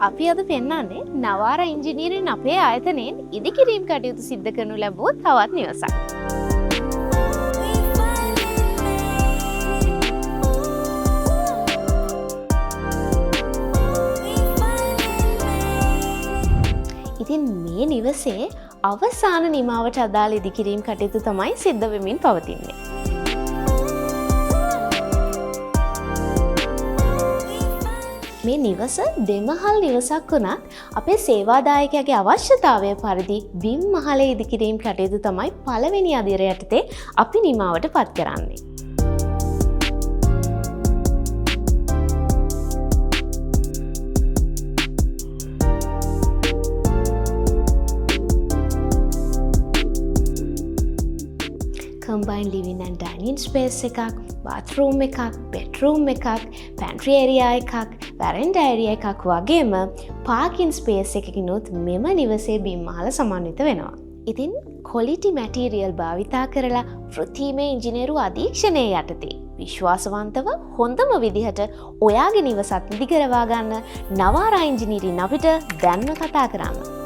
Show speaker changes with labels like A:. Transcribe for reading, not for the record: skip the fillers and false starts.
A: අපි අද පෙන්වන්නේ නවාර ඉංජිනේරින් අපේ ආයතනයෙන් ඉදිකිරීම් කටයුතු සිද්ධ කරනු ලැබුව තවත් නිවසක්. ඉතින් මේ නිවසේ අවසාන නිමාවට අදාළ ඉදිකිරීම් කටයුතු තමයි සිද්ධ වෙමින් පවතින්නේ. මේ නිවස දෙමහල් නිවසක් වුණත් අපේ සේවාදායකයාගේ අවශ්‍යතාවය පරිදි බිම් මහලේ ඉදිකිරීම් කටයුතු තමයි පළවෙනි අදියර යටතේ අපි නිමාවට පත් කරන්නේ. කම්බයින් ලිවින් ඇන්ඩ් ඩයිනින් ස්පේස් එකක්, බාත්රූම් එකක්, බෙඩ්රූම් එකක්, පැන්ට්‍රි ඒරියා එකක්, වැරෙන්ඩා ඒරියා එකක් වගේම පාකින් ස්පේස් එකකිනුත් මෙම නිවසේ බිම් මහල සමන්විත වෙනවා. ඉතින් ක්වොලිටි මැටීරියල් භාවිතා කරලා වෘත්තීමය ඉංජිනේරු අධීක්ෂණය යටතේ විශ්වාසවන්තව හොඳම විදිහට ඔයාගේ නිවසත් ඉදි කරවා ගන්න නවාරා ඉංජිනේරින් අපිට දැන්ම කතා කරන්න.